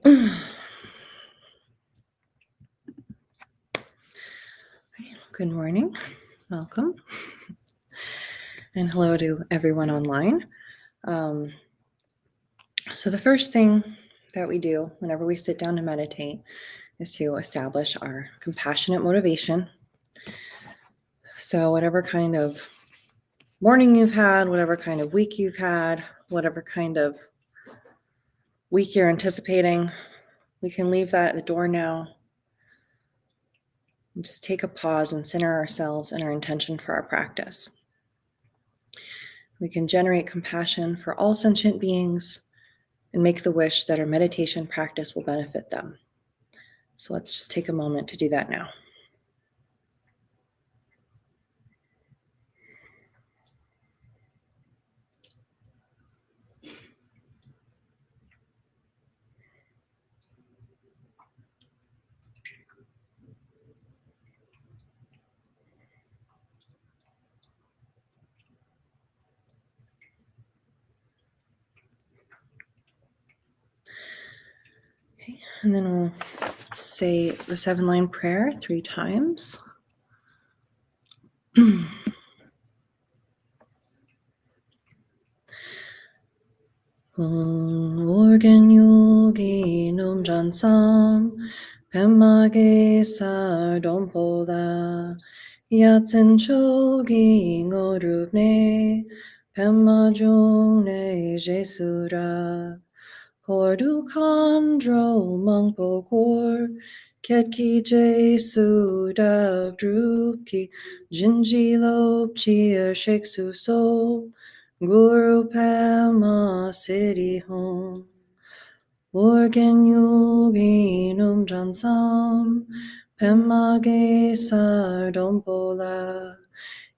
Good morning. Welcome. And hello to everyone online. So the first thing that we do whenever we sit down to meditate is to establish our compassionate motivation. So whatever kind of morning you've had, whatever kind of week you've had, whatever kind of week you're anticipating, we can leave that at the door now. And just take a pause and center ourselves and our intention for our practice. We can generate compassion for all sentient beings and make the wish that our meditation practice will benefit them. So let's just take a moment to do that now. Okay, and then we'll say the 7-line prayer 3 times. Organ yogi nom jansam pemage sa dompoda yatsen chogi ngorupne pemajung ne jesura Kordu kandro mangpo kor ketki jesu dak drupki jinji lop chia sheksu so Guru Pema City Home Organ Yogi Num Jansam Pema Ge Sardompola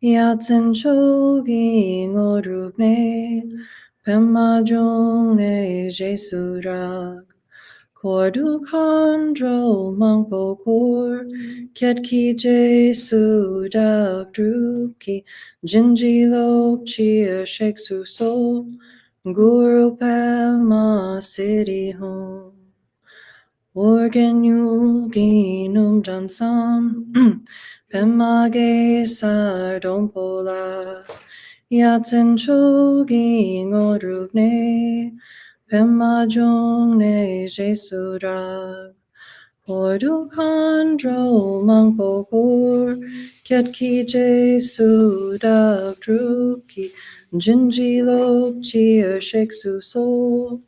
Yatsen Chogi Ngodrupne Pema Jongne Jesurak Kordu Kandro Mangpo Kor Ketki Jesu Dak Drupki Jinji Lop Chia Sheksu So Guru Pema City Home Organ Yogi Num Jansam Pema Ge Sardompola Yatsen Chogi Ngodrupne Pema Jongne Jesurak Kordu Kandro Mangpo Kor Ketki Jesu Dak Drupki Jinji Lop Chia Sheksu So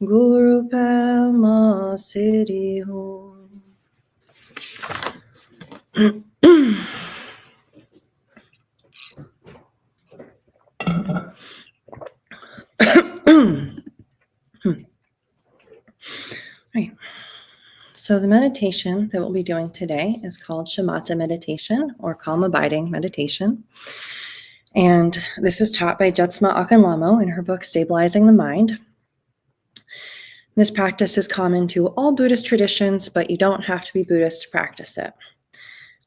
Guru Pema City Home. Right. So the meditation that we'll be doing today is called Shamatha meditation or calm abiding meditation. And this is taught by Jetsma Akanlamo in her book, Stabilizing the Mind. This practice is common to all Buddhist traditions, but you don't have to be Buddhist to practice it.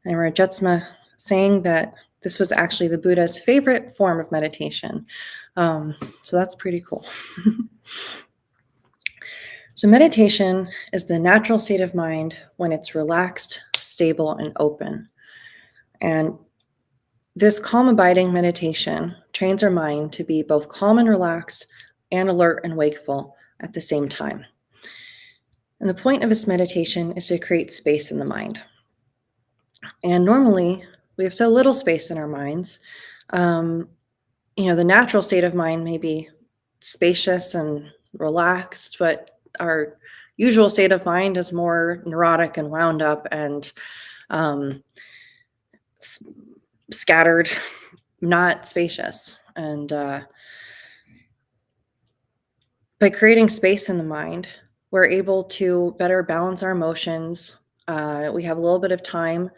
I remember Jetsma saying that this was actually the Buddha's favorite form of meditation. So that's pretty cool. So meditation is the natural state of mind when it's relaxed, stable, and open. And this calm abiding meditation trains our mind to be both calm and relaxed and alert and wakeful at the same time. And the point of this meditation is to create space in the mind. And normally we have so little space in our minds. The natural state of mind may be spacious and relaxed, but our usual state of mind is more neurotic and wound up and scattered, not spacious. And by creating space in the mind, we're able to better balance our emotions. We have a little bit of time.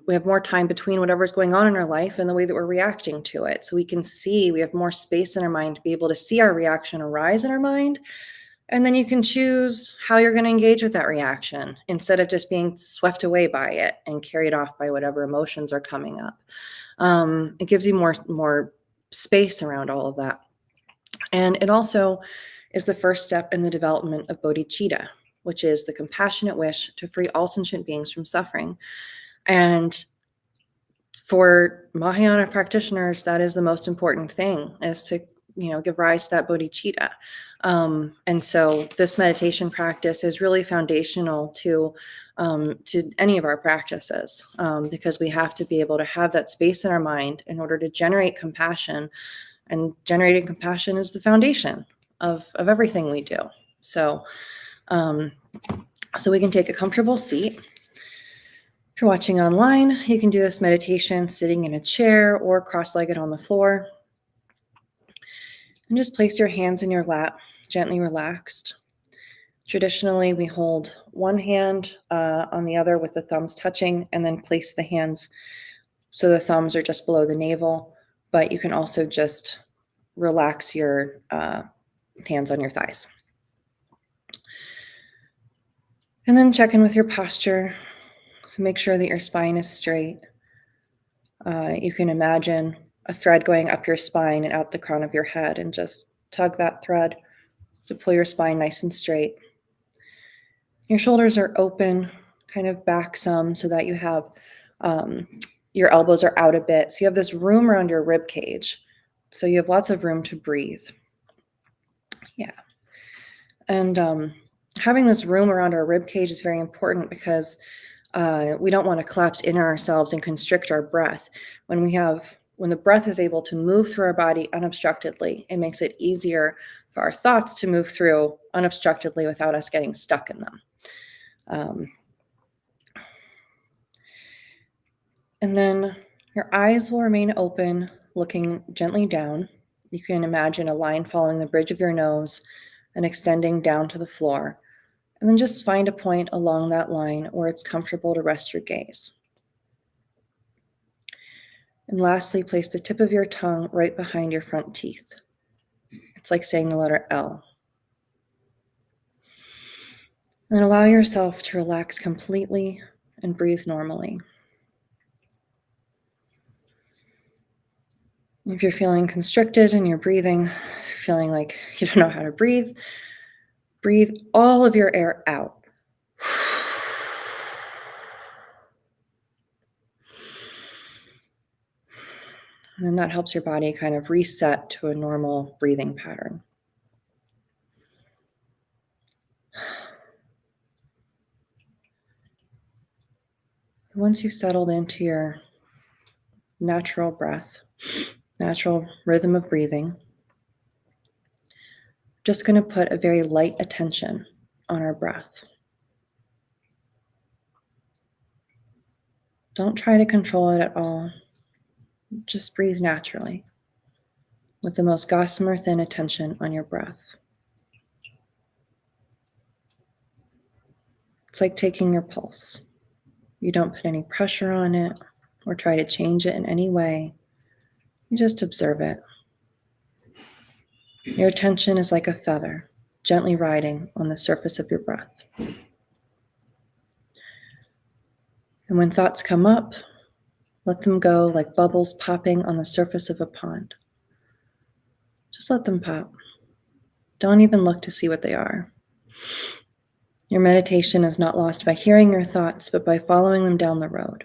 We have more time between whatever's going on in our life and the way that we're reacting to it. So we can see, we have more space in our mind to be able to see our reaction arise in our mind. And then you can choose how you're going to engage with that reaction instead of just being swept away by it and carried off by whatever emotions are coming up. It gives you more space around all of that. And it also is the first step in the development of bodhicitta. which is the compassionate wish to free all sentient beings from suffering. And for Mahayana practitioners, that is the most important thing, is to give rise to that bodhicitta. And so this meditation practice is really foundational to any of our practices, because we have to be able to have that space in our mind in order to generate compassion, and generating compassion is the foundation of everything we do. So we can take a comfortable seat. If you're watching online, you can do this meditation sitting in a chair or cross-legged on the floor. And just place your hands in your lap, gently relaxed. Traditionally, we hold one hand on the other with the thumbs touching, and then place the hands so the thumbs are just below the navel. But you can also just relax your hands on your thighs. And then check in with your posture. So make sure that your spine is straight. You can imagine a thread going up your spine and out the crown of your head, and just tug that thread to pull your spine nice and straight. Your shoulders are open, kind of back some, so that you have your elbows are out a bit. So you have this room around your rib cage. So you have lots of room to breathe. Yeah. And having this room around our rib cage is very important, because we don't want to collapse in ourselves and constrict our breath. When the breath is able to move through our body unobstructedly, it makes it easier for our thoughts to move through unobstructedly without us getting stuck in them. And then your eyes will remain open, looking gently down. You can imagine a line following the bridge of your nose and extending down to the floor. And then just find a point along that line where it's comfortable to rest your gaze. And lastly, place the tip of your tongue right behind your front teeth. It's like saying the letter L. And allow yourself to relax completely and breathe normally. If you're feeling constricted in your breathing, if you're feeling like you don't know how to breathe, breathe all of your air out. And then that helps your body kind of reset to a normal breathing pattern. Once you've settled into your natural breath, natural rhythm of breathing, just going to put a very light attention on our breath. Don't try to control it at all. Just breathe naturally with the most gossamer thin attention on your breath. It's like taking your pulse. You don't put any pressure on it or try to change it in any way. You just observe it. Your attention is like a feather, gently riding on the surface of your breath. And when thoughts come up, let them go like bubbles popping on the surface of a pond. Just let them pop. Don't even look to see what they are. Your meditation is not lost by hearing your thoughts, but by following them down the road.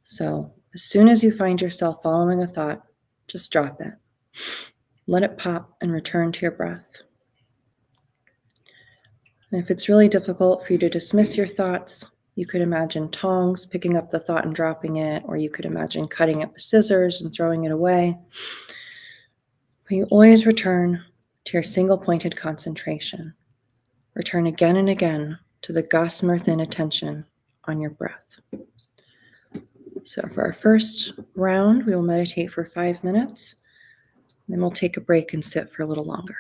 So as soon as you find yourself following a thought, just drop it. Let it pop and return to your breath. And if it's really difficult for you to dismiss your thoughts, you could imagine tongs picking up the thought and dropping it, or you could imagine cutting it with scissors and throwing it away. But you always return to your single-pointed concentration. Return again and again to the gossamer thin attention on your breath. So for our first round, we will meditate for 5 minutes. Then we'll take a break and sit for a little longer.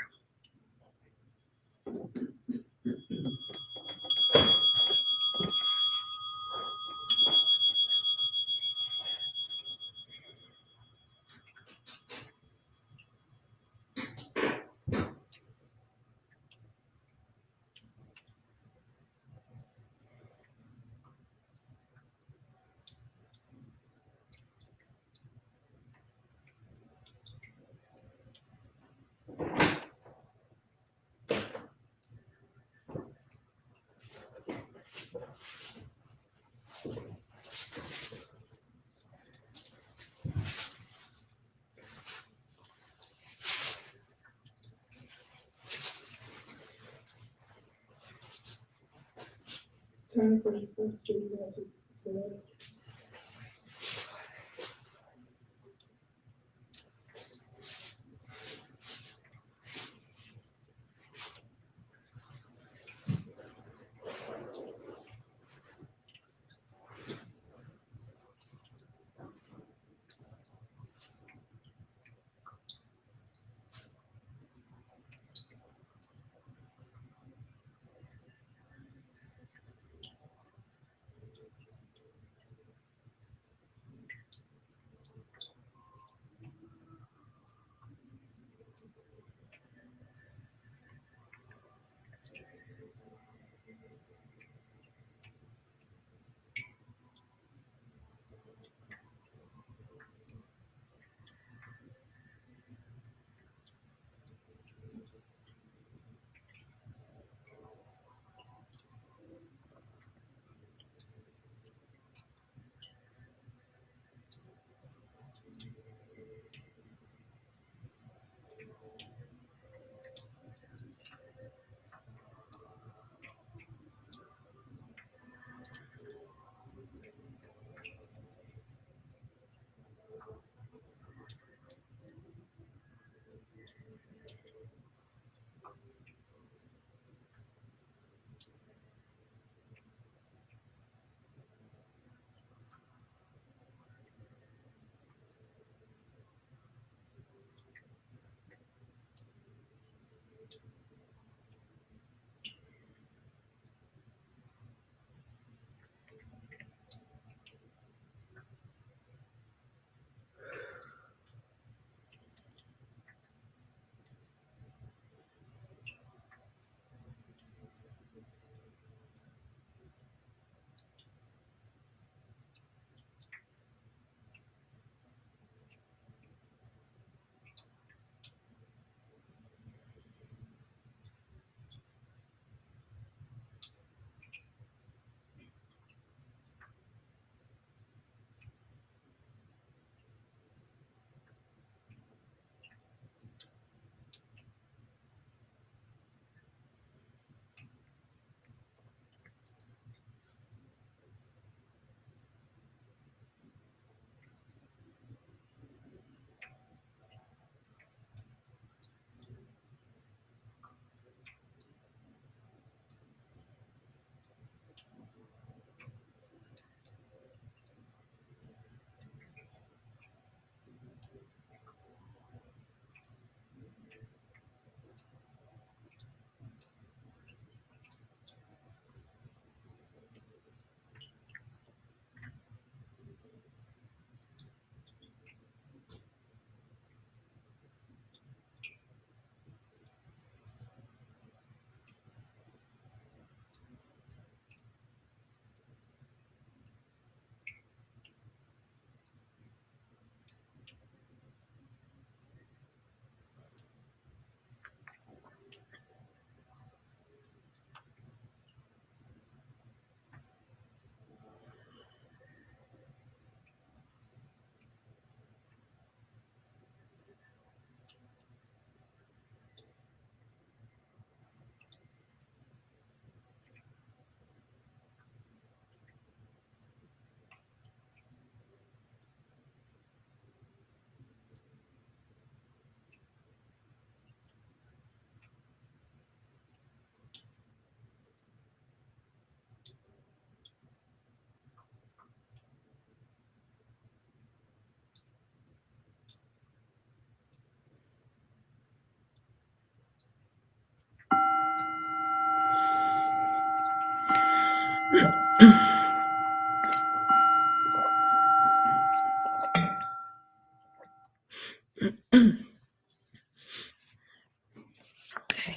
Okay.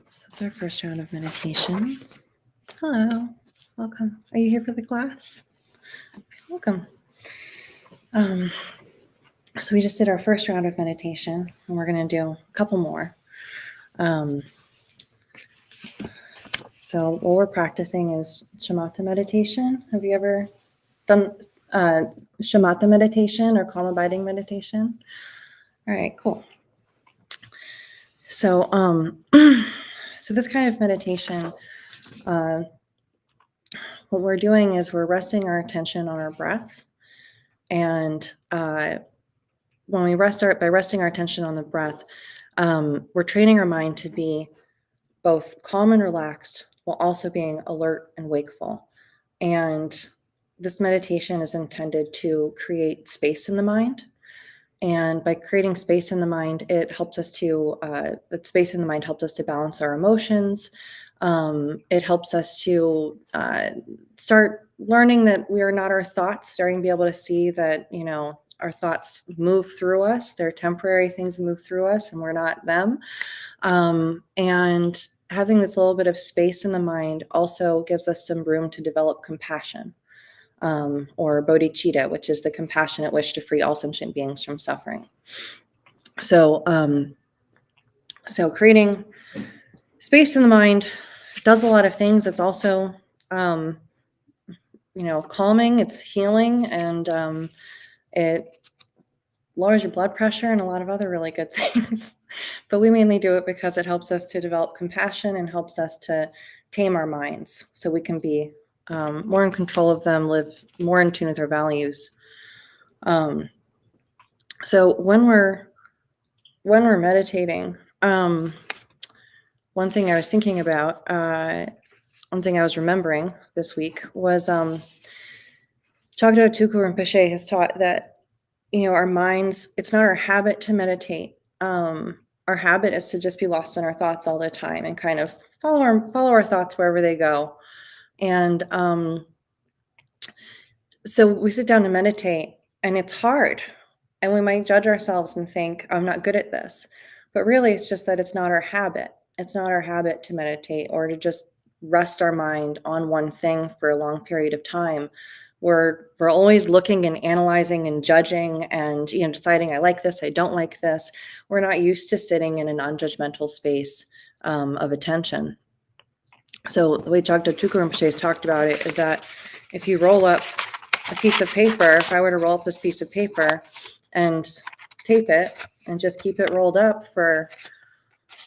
So that's our first round of meditation. Hello. Welcome. Are you here for the class? Welcome. So we just did our first round of meditation, and we're going to do a couple more. Let's So what we're practicing is Shamatha meditation. Have you ever done Shamatha meditation or calm abiding meditation? All right, cool. So, so this kind of meditation, what we're doing is we're resting our attention on our breath, and when we by resting our attention on the breath, we're training our mind to be both calm and relaxed while also being alert and wakeful. And this meditation is intended to create space in the mind. And by creating space in the mind, it helps us to, that space in the mind helps us to balance our emotions. It helps us to start learning that we are not our thoughts, starting to be able to see that, our thoughts move through us. They're temporary things move through us and we're not them. And having this little bit of space in the mind also gives us some room to develop compassion, or bodhicitta, which is the compassionate wish to free all sentient beings from suffering. So, so creating space in the mind does a lot of things. It's also, calming, it's healing, and it lowers your blood pressure and a lot of other really good things. But we mainly do it because it helps us to develop compassion and helps us to tame our minds so we can be more in control of them, live more in tune with our values. So when we're meditating, one thing I was thinking about, one thing I was remembering this week was Chagdo Tuku Rinpoche has taught that, our minds, it's not our habit to meditate. Our habit is to just be lost in our thoughts all the time and kind of follow our thoughts wherever they go. And so we sit down to meditate and it's hard. And we might judge ourselves and think, I'm not good at this. But really, it's just that it's not our habit. It's not our habit to meditate or to just rest our mind on one thing for a long period of time. We're always looking and analyzing and judging and deciding I like this, I don't like this. We're not used to sitting in a non-judgmental space of attention. So the way Chagdo Tuku Rinpoche has talked about it is that if you roll up a piece of paper, if I were to roll up this piece of paper and tape it and just keep it rolled up for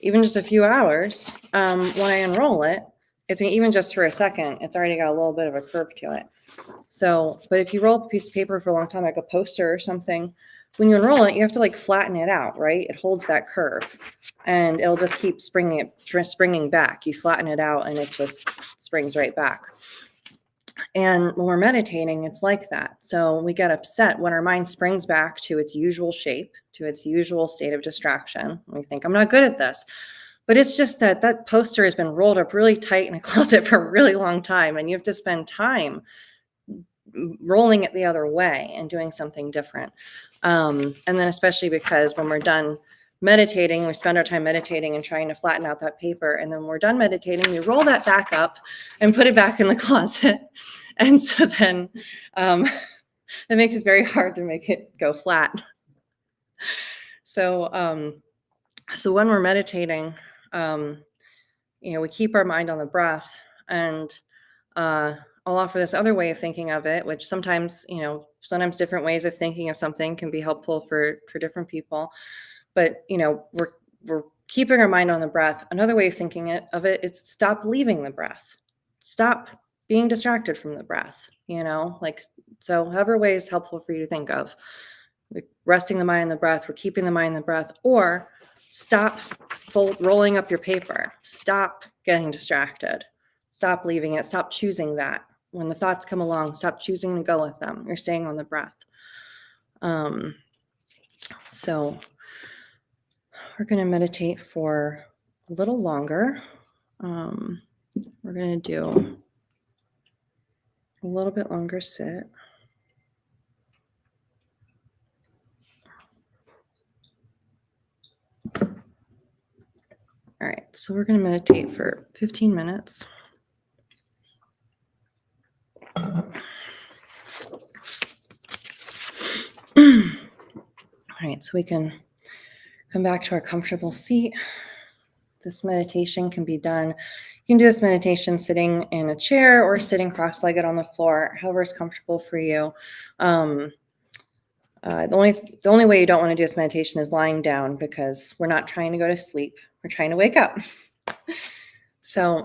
even just a few hours, when I unroll it, it's even just for a second, it's already got a little bit of a curve to it. So, but if you roll up a piece of paper for a long time, like a poster or something, when you unroll it, you have to flatten it out, right? It holds that curve and it'll just keep springing back. You flatten it out and it just springs right back. And when we're meditating, it's like that. So we get upset when our mind springs back to its usual shape, to its usual state of distraction. We think, I'm not good at this. But it's just that poster has been rolled up really tight in a closet for a really long time. And you have to spend time rolling it the other way and doing something different. And then especially because when we're done meditating, we spend our time meditating and trying to flatten out that paper. And then when we're done meditating, we roll that back up and put it back in the closet. And so then that makes it very hard to make it go flat. So, so when we're meditating, we keep our mind on the breath. And I'll offer this other way of thinking of it, which sometimes different ways of thinking of something can be helpful for different people. But, we're keeping our mind on the breath. Another way of thinking of it is stop leaving the breath. Stop being distracted from the breath, so however way is helpful for you to think of. We're resting the mind in the breath, we're keeping the mind in the breath, or stop rolling up your paper. Stop getting distracted. Stop leaving it. Stop choosing that. When the thoughts come along, stop choosing to go with them. You're staying on the breath. So we're going to meditate for a little longer. We're going to do a little bit longer sit. All right, so we're going to meditate for 15 minutes. All right, so we can come back to our comfortable seat. This meditation can be done You can do this meditation sitting in a chair or sitting cross-legged on the floor, however is comfortable for you. The only way you don't want to do this meditation is lying down, because we're not trying to go to sleep. We're trying to wake up. So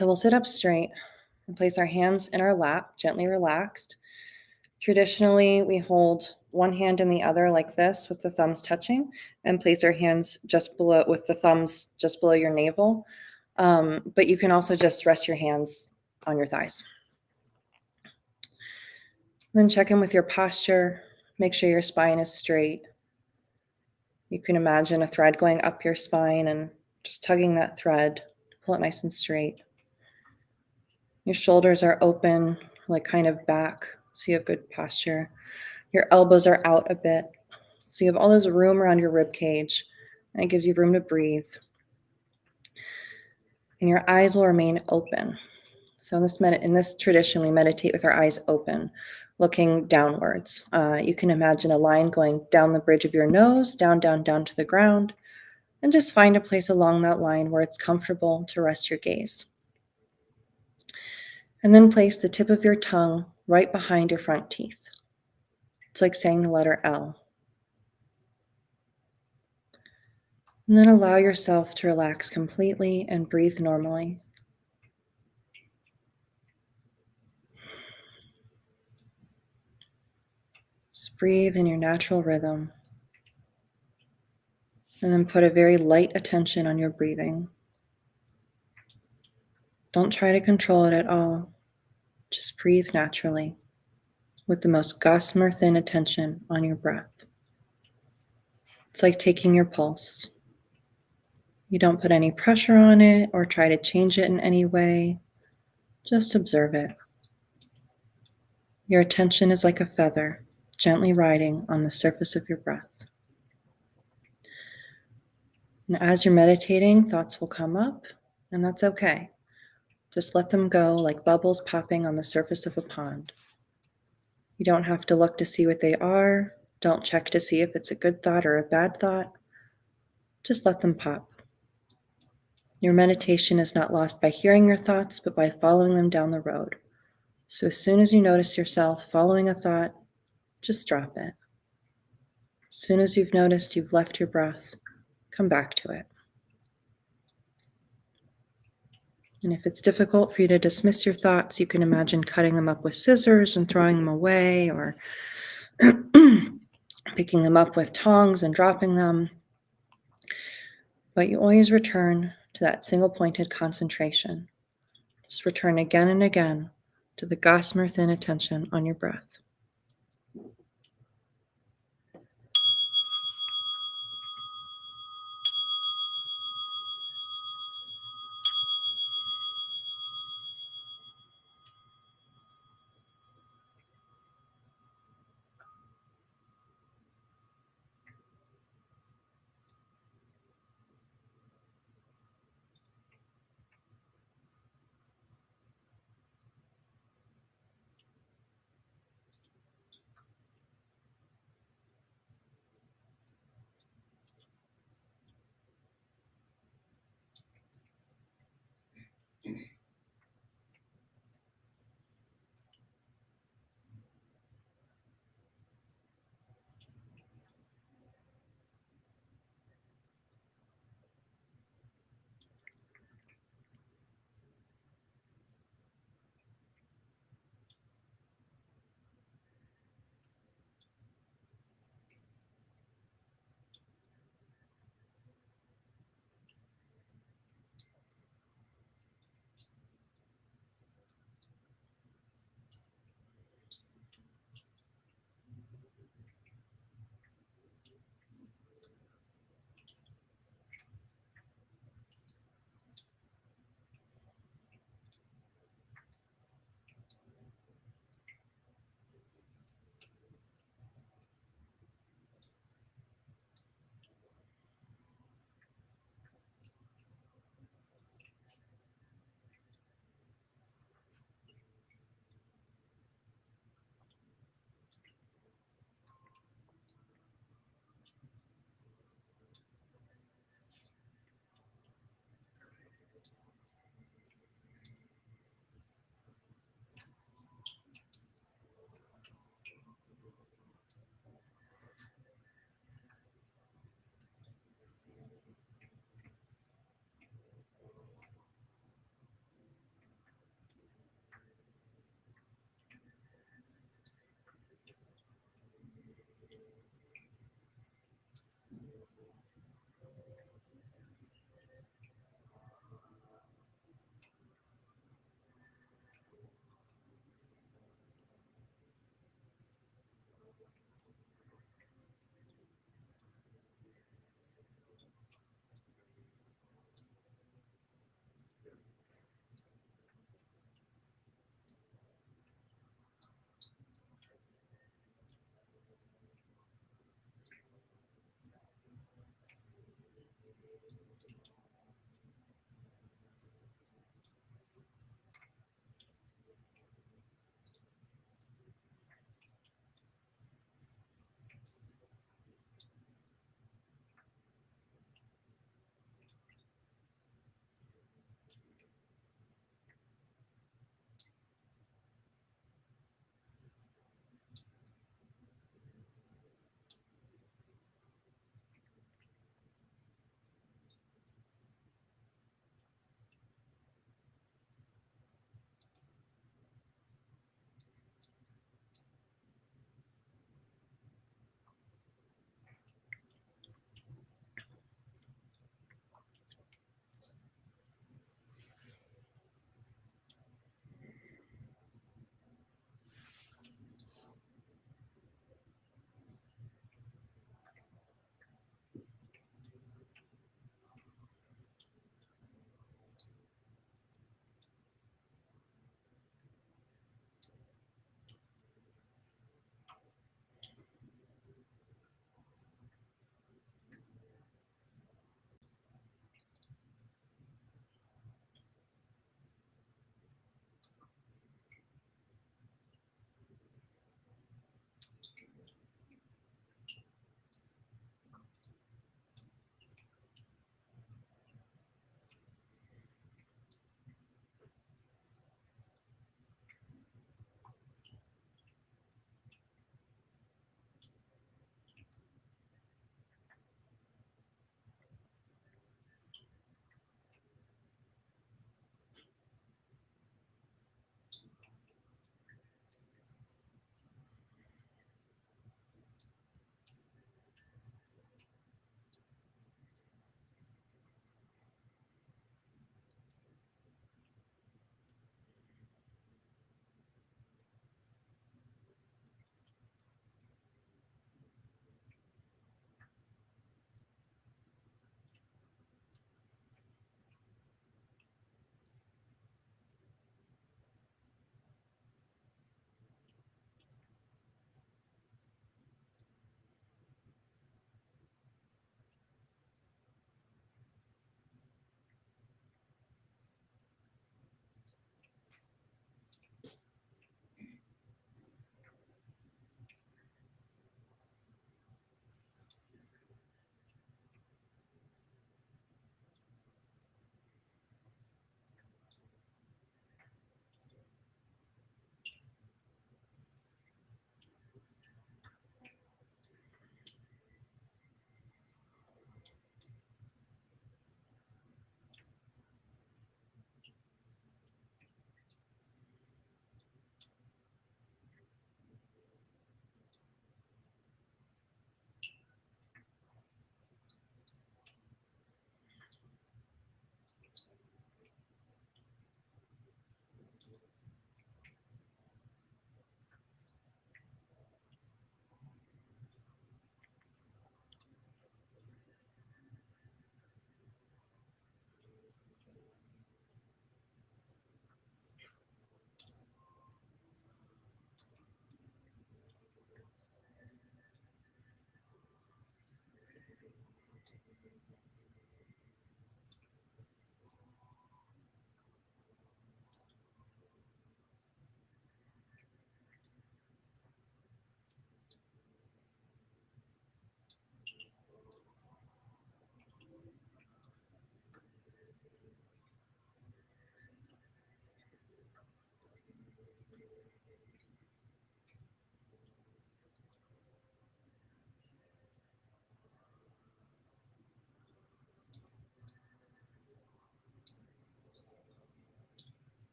we'll sit up straight and place our hands in our lap, gently relaxed. Traditionally, we hold one hand in the other like this with the thumbs touching, and place our hands just below, with the thumbs just below your navel. But you can also just rest your hands on your thighs. Then check in with your posture. Make sure your spine is straight. You can imagine a thread going up your spine and just tugging that thread, pull it nice and straight. Your shoulders are open, like kind of back, so you have good posture. Your elbows are out a bit, so you have all this room around your rib cage, and it gives you room to breathe. And your eyes will remain open. So in this tradition, we meditate with our eyes open, looking downwards. You can imagine a line going down the bridge of your nose, down, down, down to the ground, and just find a place along that line where it's comfortable to rest your gaze. And then place the tip of your tongue right behind your front teeth. It's like saying the letter L. And then allow yourself to relax completely and breathe normally. Just breathe in your natural rhythm. And then put a very light attention on your breathing. Don't try to control it at all. Just breathe naturally with the most gossamer thin attention on your breath. It's like taking your pulse. You don't put any pressure on it or try to change it in any way. Just observe it. Your attention is like a feather, gently riding on the surface of your breath. And as you're meditating, thoughts will come up, and that's okay. Just let them go like bubbles popping on the surface of a pond. You don't have to look to see what they are. Don't check to see if it's a good thought or a bad thought. Just let them pop. Your meditation is not lost by hearing your thoughts, but by following them down the road. So as soon as you notice yourself following a thought, just drop it. As soon as you've noticed you've left your breath, come back to it. And if it's difficult for you to dismiss your thoughts, you can imagine cutting them up with scissors and throwing them away, or picking them up with tongs and dropping them. But you always return to that single-pointed concentration. Just return again and again to the gossamer thin attention on your breath.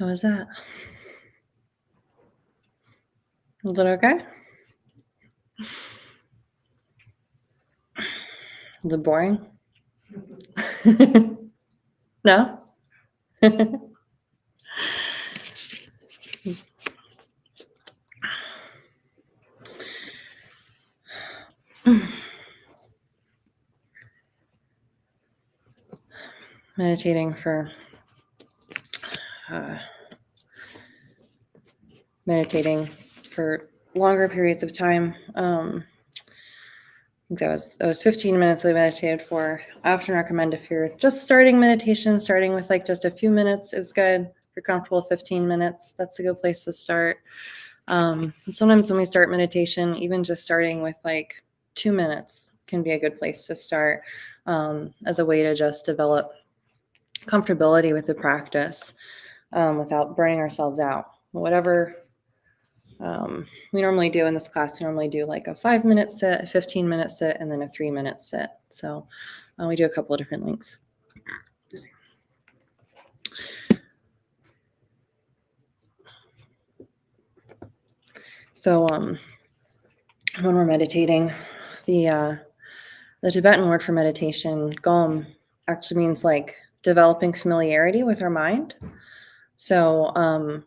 How was that? Was it okay? Was it boring? No? Meditating for uh, longer periods of time. I think that was 15 minutes I meditated for. I often recommend if you're just starting meditation, starting with like just a few minutes is good. If you're comfortable with 15 minutes, that's a good place to start. And sometimes when we start meditation, even just starting with like 2 minutes can be a good place to start, as a way to just develop comfortability with the practice, without burning ourselves out. Whatever we normally do in this class, we normally do like a 5-minute sit, a 15-minute sit, and then a 3-minute sit. So we do a couple of different links. So when we're meditating, the Tibetan word for meditation, gom, actually means like developing familiarity with our mind. So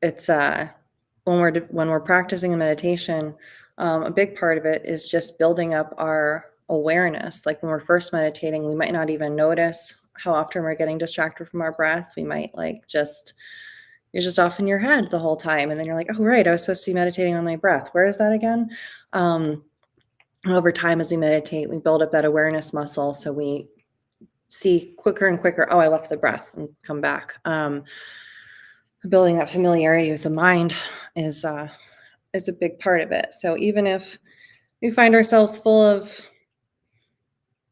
it's when we're practicing a meditation, a big part of it is just building up our awareness. Like when we're first meditating, we might not even notice how often we're getting distracted from our breath. We might you're just off in your head the whole time, and then you're like, oh right, I was supposed to be meditating on my breath. Where is that again? And over time, as we meditate, we build up that awareness muscle, so we see quicker and quicker, oh, I left the breath, and come back. Building that familiarity with the mind is a big part of it. So even if we find ourselves full of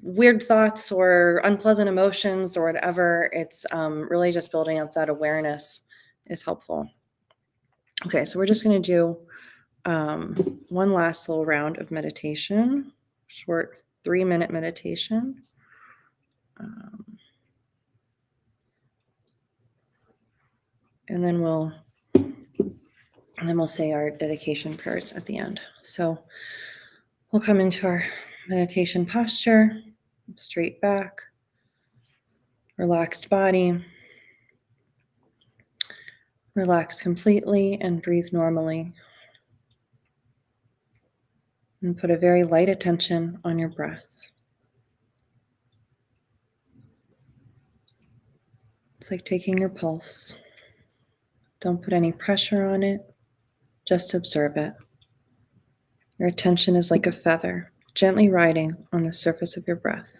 weird thoughts or unpleasant emotions or whatever, it's really just building up that awareness is helpful. Okay, so we're just going to do one last little round of meditation, short 3-minute meditation. And then we'll say our dedication prayers at the end. So we'll come into our meditation posture, straight back, relaxed body. Relax completely and breathe normally. And put a very light attention on your breath. It's like taking your pulse. Don't put any pressure on it. Just observe it. Your attention is like a feather, gently riding on the surface of your breath.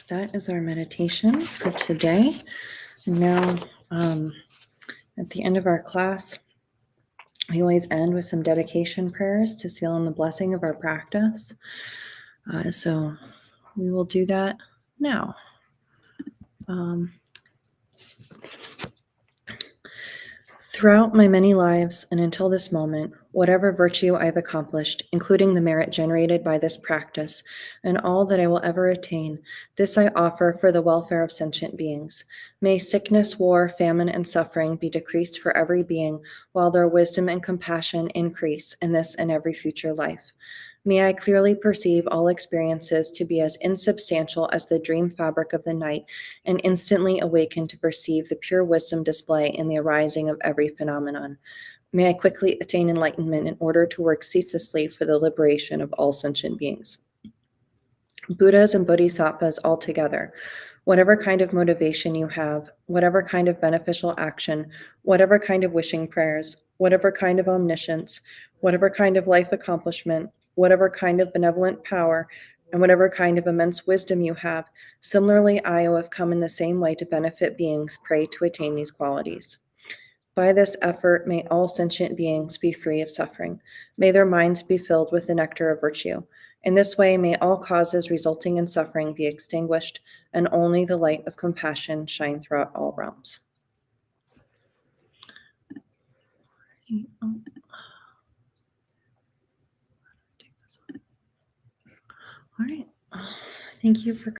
that is our meditation for today. And now, at the end of our class, we always end with some dedication prayers to seal in the blessing of our practice. So we will do that now. Throughout my many lives and until this moment, whatever virtue I've accomplished, including the merit generated by this practice, and all that I will ever attain, this I offer for the welfare of sentient beings. May sickness, war, famine, and suffering be decreased for every being, while their wisdom and compassion increase in this and every future life. May I clearly perceive all experiences to be as insubstantial as the dream fabric of the night, and instantly awaken to perceive the pure wisdom display in the arising of every phenomenon. May I quickly attain enlightenment in order to work ceaselessly for the liberation of all sentient beings. Buddhas and Bodhisattvas all together, whatever kind of motivation you have, whatever kind of beneficial action, whatever kind of wishing prayers, whatever kind of omniscience, whatever kind of life accomplishment, whatever kind of benevolent power, and whatever kind of immense wisdom you have, similarly I who have come in the same way to benefit beings pray to attain these qualities. By this effort, may all sentient beings be free of suffering. May their minds be filled with the nectar of virtue. In this way, may all causes resulting in suffering be extinguished, and only the light of compassion shine throughout all realms. All right. Thank you for